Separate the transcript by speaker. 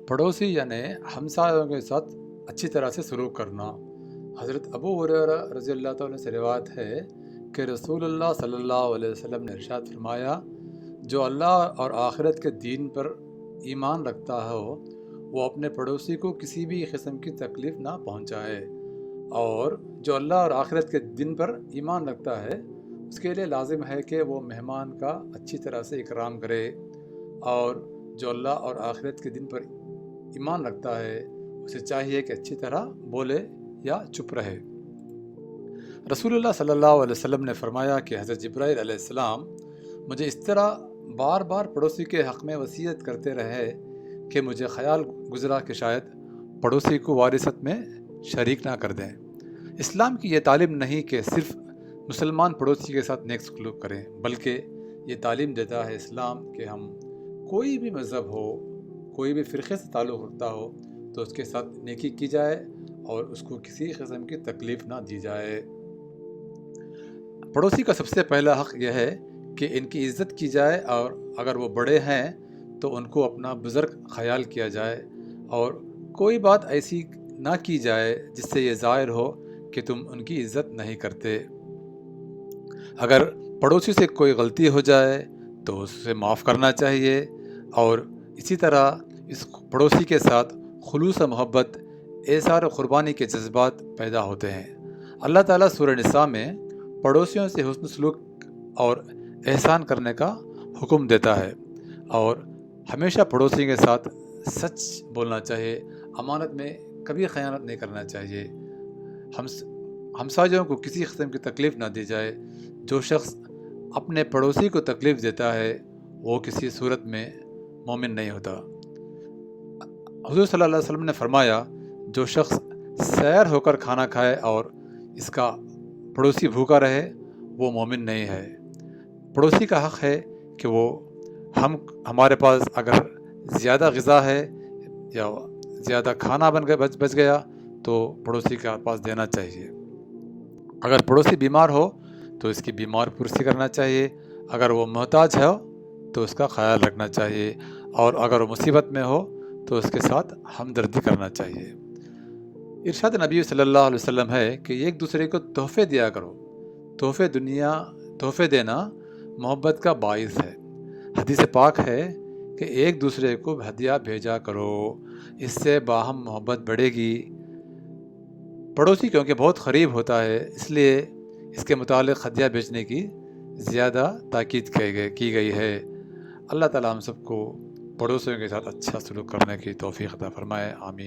Speaker 1: पड़ोसी यानी हमसायों के साथ अच्छी तरह से सलूक करना। हज़रत अबू हुरैरा रज़ी अल्लाह तआला अन्हु से रिवायत है कि रसूलुल्लाह सल्लल्लाहु अलैहि वसल्लम ने इरशाद फरमाया, जो अल्लाह और आखिरत के दीन पर ईमान रखता हो वो अपने पड़ोसी को किसी भी किस्म की तकलीफ़ ना पहुँचाए, और जो अल्लाह और आखिरत के दिन पर ईमान रखता है उसके लिए लाजिम है कि वो मेहमान का अच्छी तरह से इकराम करे, और जो अल्लाह और आखिरत के दिन पर ईमान रखता है उसे चाहिए कि अच्छी तरह बोले या चुप रहे। रसूलुल्लाह सल्लल्लाहु अलैहि वसल्लम ने फरमाया कि हज़रत जिब्राईल अलैहिस्सलाम मुझे इस तरह बार बार पड़ोसी के हक़ में वसीयत करते रहे कि मुझे ख़याल गुज़रा कि शायद पड़ोसी को वारिसत में शरीक ना कर दें। इस्लाम की ये तालीम नहीं कि सिर्फ़ मुसलमान पड़ोसी के साथ नेक सलूक करें, बल्कि ये तालीम देता है इस्लाम कि हम कोई भी मज़हब हो, कोई भी फ़िरक़े से ताल्लुक़ रखता हो तो उसके साथ नेकी की जाए और उसको किसी किस्म की तकलीफ़ ना दी जाए। पड़ोसी का सबसे पहला हक़ यह है कि इनकी इज़्ज़त की जाए, और अगर वो बड़े हैं तो उनको अपना बुज़ुर्ग ख़याल किया जाए, और कोई बात ऐसी ना की जाए जिससे ये ज़ाहिर हो कि तुम उनकी इज़्ज़त नहीं करते। अगर पड़ोसी से कोई गलती हो जाए तो उसे माफ़ करना चाहिए, और इसी तरह इस पड़ोसी के साथ खुलूस मोहब्बत, एसार क़ुरबानी के जज्बात पैदा होते हैं। अल्लाह ताला सूरह निसा में पड़ोसियों से हुस्न सलूक और एहसान करने का हुक्म देता है, और हमेशा पड़ोसी के साथ सच बोलना चाहिए, अमानत में कभी ख़यानत नहीं करना चाहिए। हमसायों को किसी किस्म की तकलीफ़ ना दी जाए। जो शख्स अपने पड़ोसी को तकलीफ़ देता है वो किसी सूरत में मोमिन नहीं होता। हुज़ूर सल्लल्लाहु अलैहि वसल्लम ने फरमाया, जो शख्स सैर होकर खाना खाए और इसका पड़ोसी भूखा रहे वो मोमिन नहीं है। पड़ोसी का हक़ है कि वो हमारे पास अगर ज़्यादा ग़िज़ा है या ज़्यादा खाना बच गया तो पड़ोसी के पास देना चाहिए। अगर पड़ोसी बीमार हो तो इसकी बीमार पुरसी करना चाहिए, अगर वो मोहताज है तो उसका ख्याल रखना चाहिए, और अगर वो मुसीबत में हो तो उसके साथ हमदर्दी करना चाहिए। इरशाद नबी सल्लल्लाहु अलैहि वसल्लम है कि एक दूसरे को तोहफ़े दिया करो। तोहफ़े देना मोहब्बत का बाइस है। हदीस पाक है कि एक दूसरे को हदिया भेजा करो, इससे बाहम मोहब्बत बढ़ेगी। पड़ोसी क्योंकि बहुत क़रीब होता है इसलिए इसके मुतालिक हदिया भेजने की ज़्यादा ताकीद की गई है। अल्लाह ताला हम सबको पड़ोसियों के साथ अच्छा सलूक करने की तौफ़ीक़ अता फ़रमाए। आमीन।